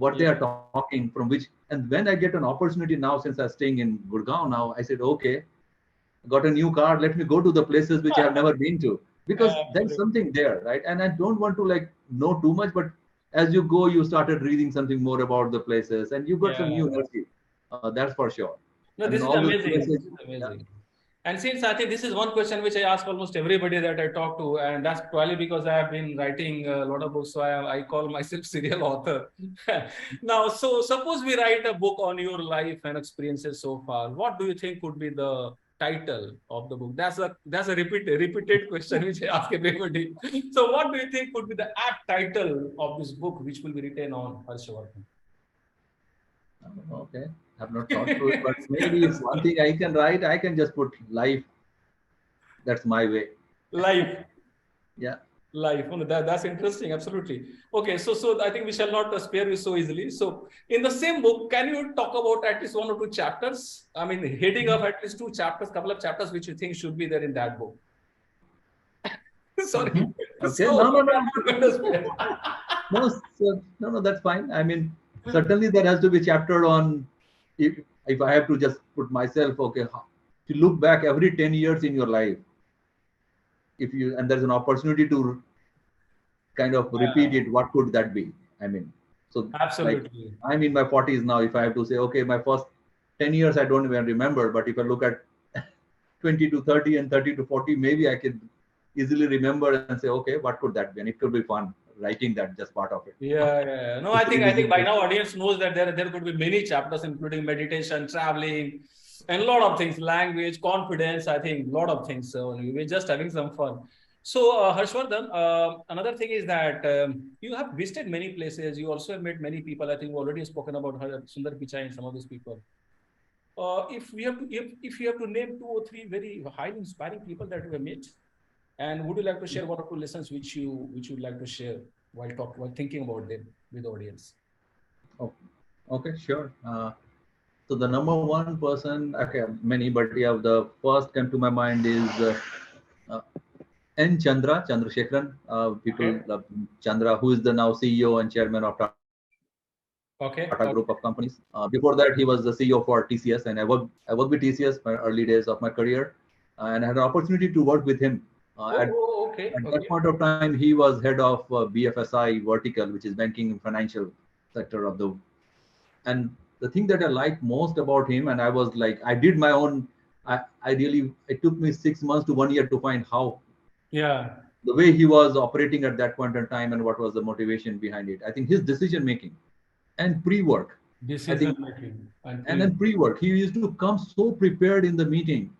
what they are Yeah. talking from which. And when I get an opportunity now, since I'm staying in Gurgaon now, I said, okay, got a new car, let me go to the places which I have never been to, because there's Absolutely. something there, right? And I don't want to like know too much, but as you go, you started reading something more about the places and you got some Yeah. new energy. That's for sure. No, And this is all those amazing. places, This is yeah. amazing. And since I think this is one question which I ask almost everybody that I talk to, and that's probably because I have been writing a lot of books, so I call myself serial author. Now, so suppose we write a book on your life and experiences so far. What do you think would be the title of the book? That's a repeated question which I ask everybody. So, what do you think would be the apt title of this book, which will be written on Harsha Vardhan? Okay, I've not thought through it, but maybe if one thing I can write, I can just put life. That's my way. Life. Yeah. Life. Oh, no, that's interesting. Absolutely. Okay. So I think we shall not spare you so easily. So in the same book, can you talk about at least one or two chapters? I mean, heading of at least two chapters, couple of chapters, which you think should be there in that book. Sorry. Okay. So No, no, I'm no. not going to spare. No, so, no, no, that's fine. I mean, certainly there has to be chapter on if I have to just put myself, okay, if you look back every 10 years in your life, if you and there's an opportunity to kind of repeat it, what could that be? I mean, so like Absolutely. I'm in my 40s now. If I have to say, okay, my first 10 years, I don't even remember, but if I look at 20 to 30 and 30 to 40, maybe I could easily remember and say, okay, what could that be? And it could be fun writing that, just part of it. Yeah. No, Just I think releasing by it. now audience knows that there could be many chapters, including meditation, traveling, and a lot of things, language, confidence. I think a lot of things. So we're just having some fun. So Harshvardhan, another thing is that you have visited many places. You also have met many people. I think we already spoken about Sundar Pichai and some of these people. If you have to name two or three very highly inspiring people that you have met, and would you like to share one or two lessons which you'd like to share while thinking about them with the audience? Oh, okay, sure. So the number one person, okay, many, but yeah, the first came to my mind is uh, N Chandrasekaran. People Okay. love Chandra, who is the now CEO and chairman of Tata Group of Companies. Okay. Before that, he was the CEO for TCS, and I worked with TCS my early days of my career, and I had an opportunity to work with him. At Okay. that Okay. point of time, he was head of BFSI vertical, which is banking and financial sector of the. And the thing that I like most about him, and I was like, I did my own. I really, it took me 6 months to 1 year to find how Yeah. the way he was operating at that point in time and what was the motivation behind it. I think his decision making and pre-work. I Decision think, making and and then pre-work. He used to come so prepared in the meeting.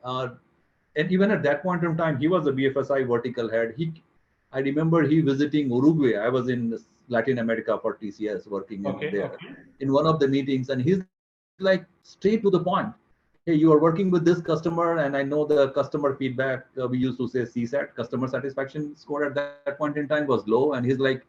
And even at that point in time, he was the BFSI vertical head. I remember he visiting Uruguay. I was in Latin America for TCS working in okay, there okay. in one of the meetings, and he's like straight to the point. Hey, you are working with this customer, and I know the customer feedback. We used to say CSAT, customer satisfaction score at that point in time was low, and he's like,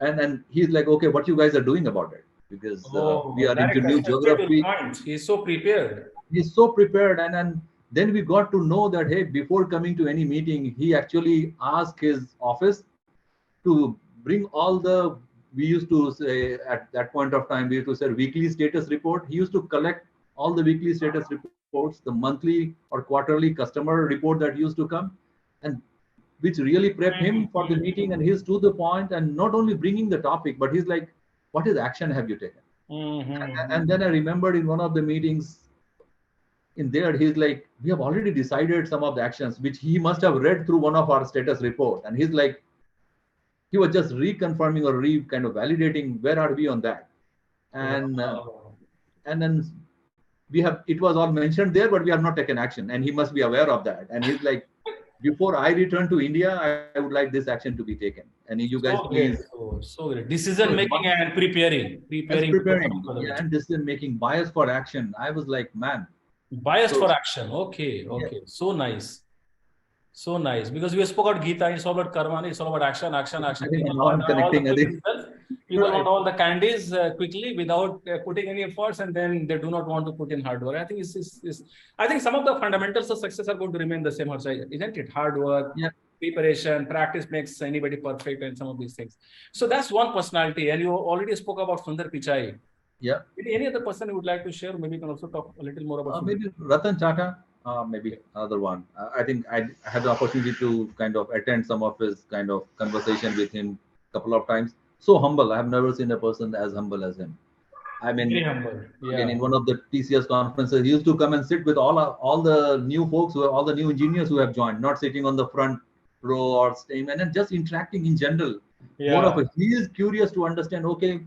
and he's like, okay, what you guys are doing about it? Because we Oh, are into direct new question, straight to the geography. point. He's so prepared. He's so prepared, and then we got to know that, hey, before coming to any meeting, he actually asked his office to bring all the, we used to say at that point of time, we used to say weekly status report. He used to collect all the weekly status reports, the monthly or quarterly customer report that used to come, and which really prep him for the meeting. And he's to the point, and not only bringing the topic, but he's like, what is action have you taken? And then I remembered in one of the meetings in there, he's like, we have already decided some of the actions which he must have read through one of our status report. And he's like, he was just reconfirming or kind of validating where are we on that. And Wow. and then we have, it was all mentioned there, but we have not taken action, and he must be aware of that. And he's like, before I return to India, I would like this action to be taken, and you guys So please. great. So great. So Decision making and preparing. as Preparing before coming preparing, for the yeah, meeting. and decision making, bias for action. I was like, man. Biased So for action. Okay, yeah, okay. So nice. So nice. Because we spoke about Gita, it's all about karma, it's all about action, action, I action. think People now want I'm all the connecting. I quick think results. People want right. all the candies quickly without putting any efforts, and then they do not want to put in hard work. I think I think some of the fundamentals of success are going to remain the same, Harsha, isn't it? Hard work, Yeah, preparation, practice makes anybody perfect, and some of these things. So that's one personality. And you already spoke about Sundar Pichai. yeah. Any other person you would like to share? Maybe you can also talk a little more about Sundar. Maybe Ratan Tata, maybe another one. I think I had the opportunity to kind of attend some of his kind of conversation with him a couple of times. So humble. I have never seen a person as humble as him. I Very mean, humble. again, Yeah. in one of the TCS conferences, he used to come and sit with all the new folks, all the new engineers who have joined, not sitting on the front row or staying, and then just interacting in general. More of Yeah. a, he is curious to understand, okay,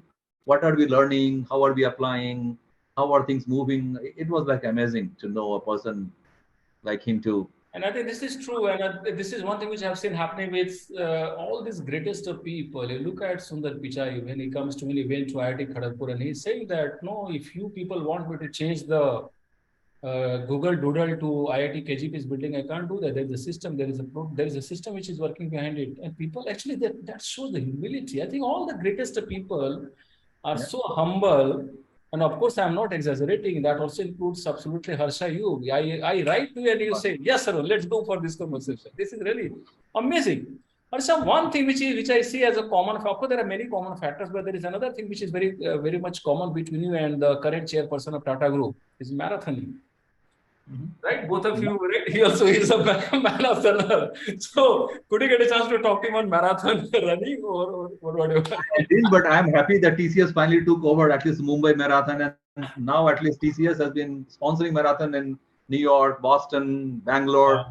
what are we learning? How are we applying? How are things moving? It was like amazing to know a person like him too. And I think this is true. And this is one thing which I've seen happening with all these greatest of people. You look at Sundar Pichai when he went to IIT Kharagpur, and he's saying that, no, if you people want me to change the Google Doodle to IIT KGP's building, I can't do that. There's a system, there is a system which is working behind it. And people actually, that shows the humility. I think all the greatest of people are Yeah. so humble. And of course, I'm not exaggerating. That also includes absolutely Harsha, you. I write to you and you say, yes, sir, let's go for this conversation. This is really amazing. Harsha, one thing which I see as a common factor, there are many common factors, but there is another thing which is very much common between you and the current chairperson of Tata Group, is marathoning. Right? Both of you, right? He also is a marathoner. So, could you get a chance to talk to him on marathon running or whatever? I didn't, but I'm happy that TCS finally took over at least Mumbai Marathon, and now at least TCS has been sponsoring marathon in New York, Boston, Bangalore.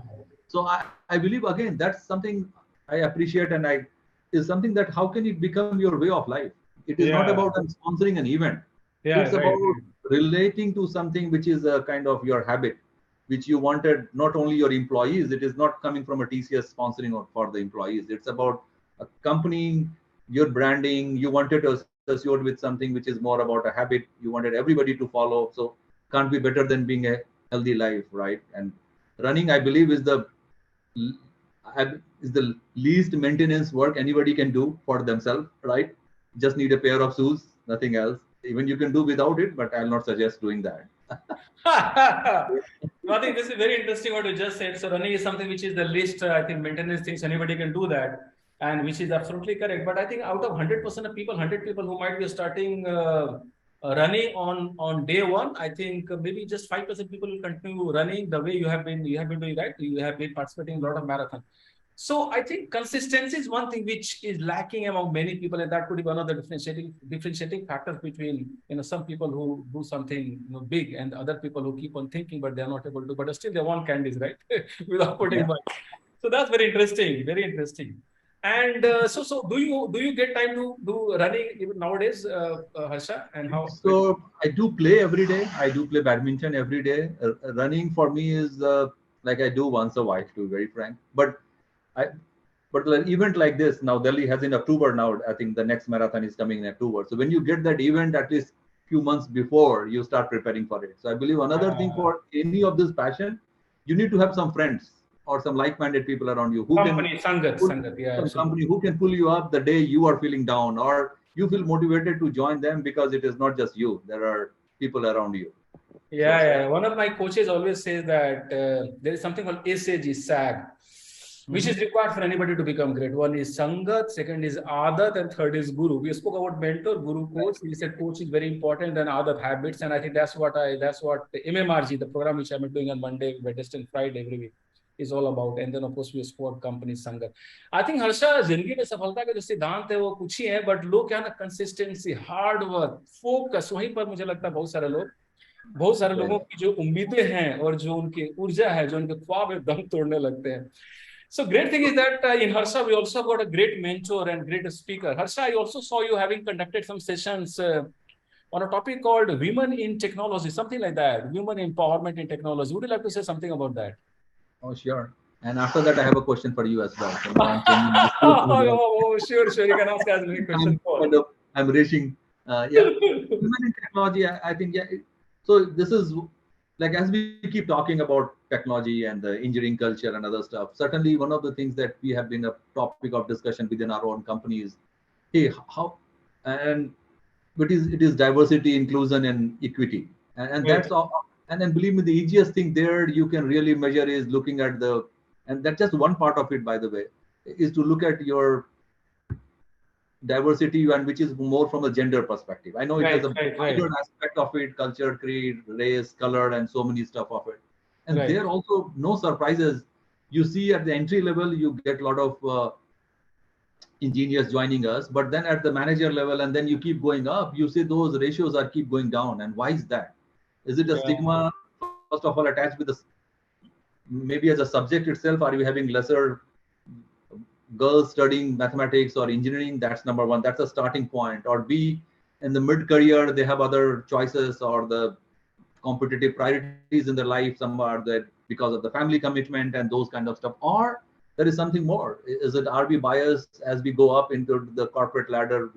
So I believe again that's something I appreciate, and I is something that how can it become your way of life? It is not Yeah, about sponsoring an event. yeah, It's right. about relating to something which is a kind of your habit, which you wanted not only your employees. It is not coming from a TCS sponsoring for the employees. It's about a company, your branding. You wanted to associate with something which is more about a habit. You wanted everybody to follow. So can't be better than being a healthy life, right? And running, I believe, is the least maintenance work anybody can do for themselves, right? Just need a pair of shoes, nothing else. Even you can do without it, but I'll not suggest doing that. No, I think this is very interesting what you just said. So running is something which is the least, I think, maintenance things anybody can do that, and which is absolutely correct. But I think out of 100% of people, 100 people who might be starting running on day one, I think maybe just 5% people will continue running the way you have been doing, right? You have been participating in a lot of marathon. So I think consistency is one thing which is lacking among many people, and that could be one of the differentiating factors between some people who do something big and other people who keep on thinking but they are not able to, but still they want candies, right? Without putting Yeah. much. So that's very interesting. Very interesting. And so do you get time to do running even nowadays, Harsha? And how? So I do play every day. I do play badminton every day. Running for me is like I do once a while, to be very frank. I, but an event like this now, Delhi has in October now. I think the next marathon is coming in October. So when you get that event, at least few months before, you start preparing for it. So I believe another thing for any of this passion, you need to have some friends or some like-minded people around you who can Company, Sangat, pull Sangat. Yeah, some absolutely. company who can pull you up the day you are feeling down, or you feel motivated to join them because it is not just you. There are people around you. Yeah, So yeah. One of my coaches always says that there is something called SAG, SAG, which is mhm. required for anybody to become great. One is Sangat, second is Adat, and third is Guru. We spoke about mentor, Guru, coach. We said coach is very important, then Adat, habits, and I think that's what MMRG, the program which I'm doing on Monday, Wednesday, and Friday every week, is all about. And then of course we support company Sangat. I think Harsha जिंदगी में सफलता के जो सिद्धांत है वो कुछ ही है, बट लोग क्या ना कंसिस्टेंसी, हार्ड वर्क, फोकस, वहीं पर मुझे लगता है बहुत सारे Right. लोगों की जो उम्मीदें हैं और जो उनकी ऊर्जा है, जो उनके ख्वाब है, दम तोड़ने लगते हैं. So great thing is that in Harsha we also got a great mentor and great speaker. Harsha, I also saw you having conducted some sessions on a topic called women in technology, something like that, women empowerment in technology. Would you like to say something about that? Oh, sure. And after that, I have a question for you as well. So now I'm changing my script as well. Oh, sure, sure. You can ask as many questions I'm for. kind of I'm racing. Yeah, women in technology. I think yeah. So this is like as we keep talking about technology and the engineering culture and other stuff. Certainly, one of the things that we have been a topic of discussion within our own company is, hey, how and it is diversity, inclusion, and equity, and Right. that's all. And then believe me, the easiest thing there you can really measure is looking at and that's just one part of it, by the way, is to look at your diversity, and which is more from a gender perspective. I know it has Right, a right, wider right, aspect of it: culture, creed, race, color, and so many stuff of it. And right. there also no surprises. You see at the entry level, you get a lot of engineers joining us, but then at the manager level, and then you keep going up, you see those ratios are keep going down. And why is that? Is it a Yeah. stigma, first of all, attached with the maybe as a subject itself? Are we having lesser girls studying mathematics or engineering? That's number one. That's a starting point. Or B, in the mid career, they have other choices or the competitive priorities in their life. Some are that because of the family commitment and those kind of stuff. Or there is something more. Is it, are we biased as we go up into the corporate ladder?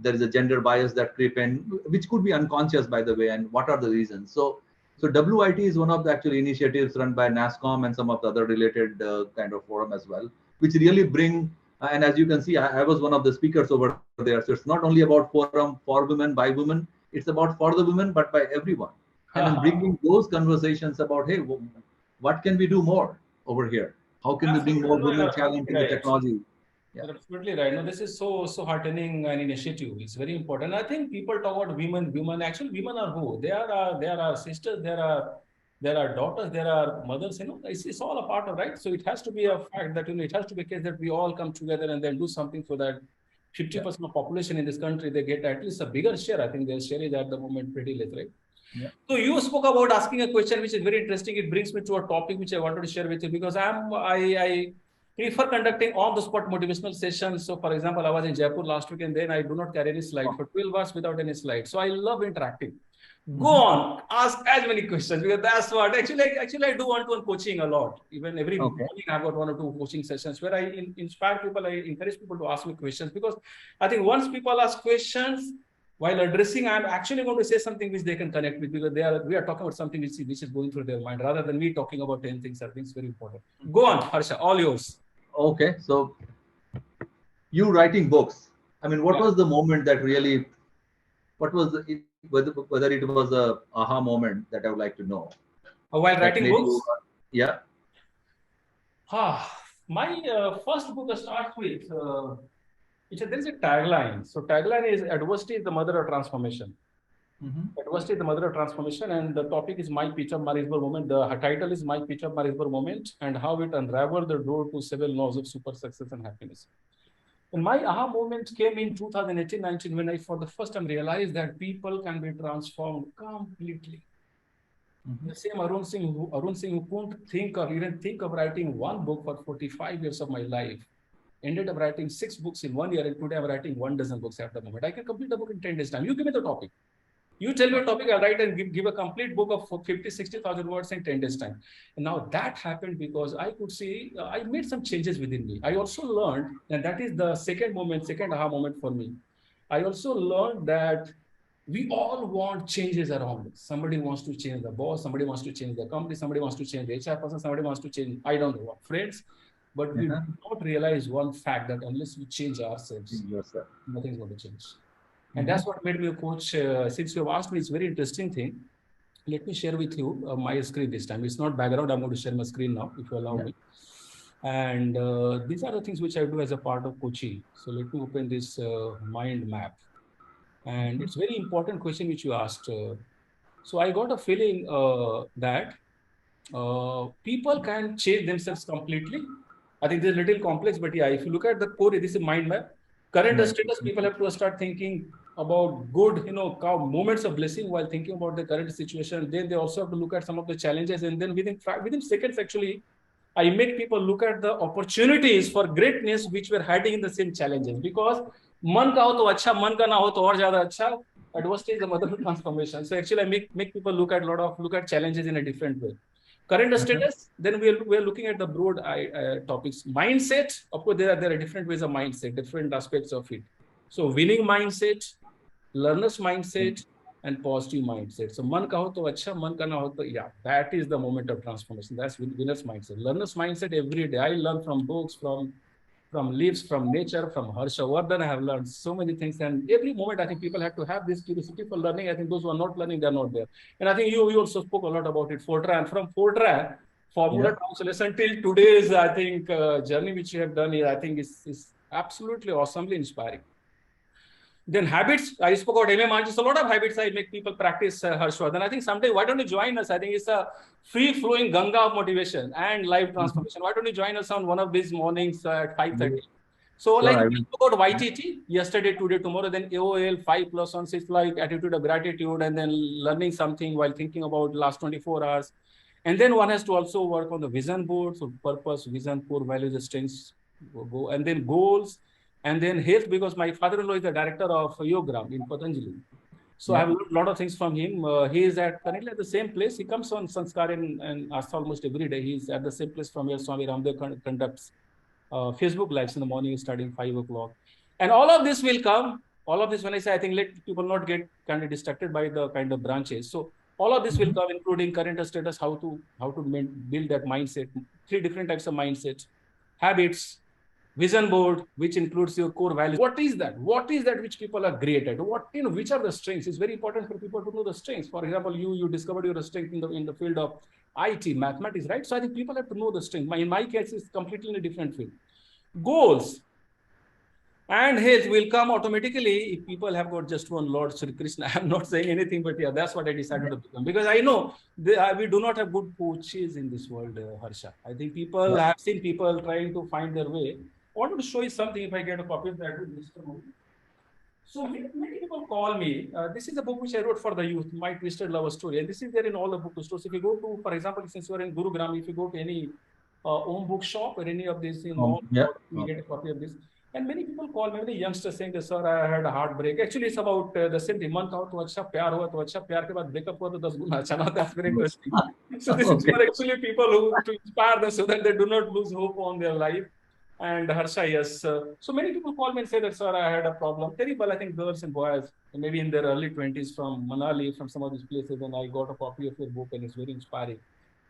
There is a gender bias that creep in, which could be unconscious, by the way. And what are the reasons? So WIT is one of the actual initiatives run by NASCOM and some of the other related kind of forum as well, which really bring, and as you can see, I was one of the speakers over there. So it's not only about forum for women, by women, it's about for the women, but by everyone. And then bringing those conversations about, hey, what can we do more over here? How can we bring Absolutely. more No, you're women talent absolutely into right. technology? Yeah. You're absolutely right. No, this is so heartening an initiative. It's very important. I think people talk about women. Women actually, women are who? There are sisters. There are daughters. There are mothers. It's all a part of, right. So it has to be a fact that it has to be a case that we all come together and then do something so that Yeah. 50% of population in this country they get at least a bigger share. I think their share is at the moment pretty less, right? Yeah. So you spoke about asking a question which is very interesting. It brings me to a topic which I wanted to share with you because I prefer conducting on the spot motivational sessions. So for example, I was in Jaipur last week and then I do not carry any slide Oh. for 12 hours without any slide. So I love interacting. Go Mhm. on, ask as many questions because that's what actually I do one-to-one coaching a lot. Even every Okay. morning I've got one or two coaching sessions where I inspire people, I encourage people to ask me questions because I think once people ask questions, while addressing, I'm actually going to say something which they can connect with because we are talking about something which is going through their mind rather than me talking about 10 things. I think it's very important. Go on, Harsha, all yours. Okay. So you writing books. I mean, what Yeah. was the moment that really, what was whether it was a aha moment that I would like to know While that writing made you, books, yeah. my first book starts with, there is a tagline. So tagline is adversity is the mother of transformation. Mhm. Adversity is the mother of transformation, and the topic is my pitch of Marisburg moment. The title is my pitch of Marisburg moment and how it unraveled the door to several laws of super success and happiness. And my aha moment came in 2018-19 when I, for the first time, realized that people can be transformed completely. The same Arun Singh who couldn't think or even think of writing one book for 45 years of my life, ended up writing 6 books in 1 year, and today I'm writing 1 dozen books at the moment. I can complete a book in 10 days time. You give me the topic. You tell me a topic, I'll write and give a complete book of 50, 60,000 words in 10 days time. And now that happened because I could see, I made some changes within me. I also learned, and that is the second aha moment for me. I also learned that we all want changes around us. Somebody wants to change the boss, somebody wants to change the company, somebody wants to change the HR person, somebody wants to change, I don't know what, friends. But we do not realize one fact that unless we change ourselves, nothing's going to change. And that's what made me a coach. Since you have asked me, it's a very interesting thing. Let me share with you my screen this time. It's not background. I'm going to share my screen now, if you allow me. And these are the things which I do as a part of coaching. So let me open this mind map. And it's a very important question which you asked. So I got a feeling that people can change themselves completely. I think this is a little complex, but yeah, if you look at the core, this is mind map. Current status, people have to start thinking about good, moments of blessing while thinking about the current situation. Then they also have to look at some of the challenges. And then within seconds, actually, I make people look at the opportunities for greatness which were hiding in the same challenges. Because man ka ho to acha, man ka na ho to aur zyada acha. Adversity is the mother of transformation. So actually, I make people look at challenges in a different way. Current status, then we're looking at the broad topics. Mindset, of course, there are different ways of mindset, different aspects of it. So winning mindset, learner's mindset, and positive mindset. So man ka ho to acha, man ka na ho to, yeah, that is the moment of transformation. That's winner's mindset. Learner's mindset every day. I learn from books, from leaves, from nature, from Harsha Vardhan. I have learned so many things. And every moment, I think people have to have this curiosity for learning. I think those who are not learning, they're not there. And I think you also spoke a lot about it. Fortran, from Fortran, formula translation till today's, I think, journey which you have done here, I think is absolutely awesomely inspiring. Then habits, I spoke about MM, just a lot of habits I make people practice, Harsha Vardhan. I think someday, why don't you join us? I think it's a free-flowing Ganga of motivation and life transformation. Why don't you join us on one of these mornings at 5:30? So like we spoke about YTT, yesterday, today, tomorrow, then AOL, 5+1, 6, like attitude of gratitude, and then learning something while thinking about last 24 hours. And then one has to also work on the vision board, so purpose, vision, core values, strengths, and then goals. And then health, because my father-in-law is the director of Yogram in Patanjali. So I have learned a lot of things from him. He is currently at the same place. He comes on Sanskar and Astha almost every day. He's at the same place from where Swami Ramdev conducts Facebook lives in the morning, starting 5 o'clock. And all of this will come. All of this, when I say, I think let people not get kind of distracted by the kind of branches. So all of this will come, including current status, how to build that mindset, 3 different types of mindsets, habits, vision board, which includes your core values. What is that? What is that which people are great at? Which are the strengths? It's very important for people to know the strengths. For example, you discovered your strength in the field of IT, mathematics, right? So I think people have to know the strength. In my case, it's completely in a different field. Goals and health will come automatically if people have got just one Lord Sri Krishna. I'm not saying anything, but yeah, that's what I decided to become. Because I know we do not have good coaches in this world, Harsha. I think I have seen people trying to find their way. I wanted to show you something if I get a copy of that. So many people call me. This is a book which I wrote for the youth, My Twisted Love Story. And this is there in all the bookstores. If you go to, for example, since you are in Gurugram, if you go to any Om bookshop or any of these, you get a copy of this. And many people call me, many youngsters saying that, sir, I had a heartbreak. Actually, it's about the same thing. Man kaho to acha, pyar hua to acha, pyar ke baad breakup hua to 10 guna acha. Now that's very interesting. So this is for actually people who to inspire them so that they do not lose hope on their life. And Harsha, yes. So many people call me and say that, sir, I had a problem. Terrible, I think girls and boys, maybe in their early 20s from Manali, from some of these places, and I got a copy of your book and it's very inspiring.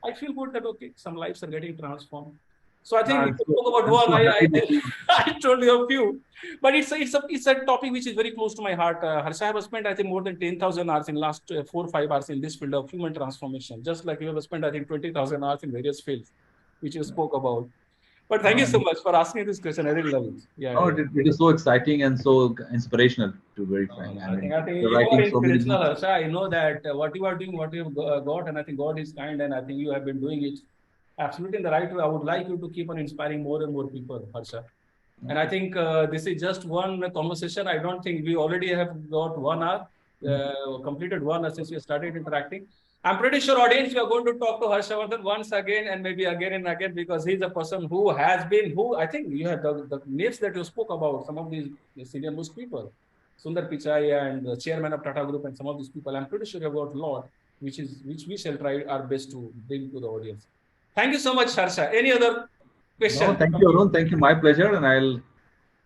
I feel good that, okay, some lives are getting transformed. So I think we spoke about one. I told you a few, but it's a topic which is very close to my heart. Harsha, I have spent, I think, more than 10,000 hours in last 4 or 5 hours in this field of human transformation. Just like you have spent, I think, 20,000 hours in various fields, which you spoke about. But thank you so much for asking this question. I really love it. Yeah. It is so exciting and so inspirational, to be very frank. I think you are inspirational, Harsha. I know that what you are doing, what you have got, and I think God is kind, and I think you have been doing it absolutely in the right way. I would like you to keep on inspiring more and more people, Harsha. And I think this is just one conversation. I don't think we already have got 1 hour, completed 1 hour since we started interacting. I'm pretty sure, audience, we are going to talk to Harsha Vardhan once again and maybe again and again, because he's a person who has been, I think you had the names that you spoke about, some of these senior most people, Sundar Pichai and the chairman of Tata Group and some of these people. I'm pretty sure you've got a lot, which we shall try our best to bring to the audience. Thank you so much, Harsha. Any other question? No, thank you, Arun. Thank you. My pleasure. And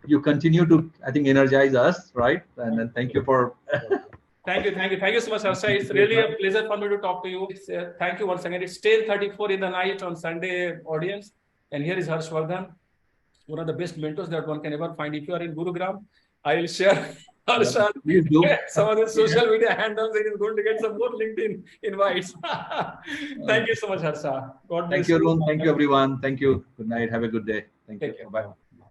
you continue to, I think, energize us, right? And then thank you for. Thank you so much, Harsha. It's really a pleasure for me to talk to you. Thank you once again. It's 10:34 in the night on Sunday, audience. And here is Harsha Vardhan, one of the best mentors that one can ever find. If you are in Gurugram, I will share Harsha some of the social media handles, and he's going to get some more LinkedIn invites. Thank you so much, Harsha. God bless you, Arun. Thank you, everyone. Thank you. Good night. Have a good day. Thank you. Bye.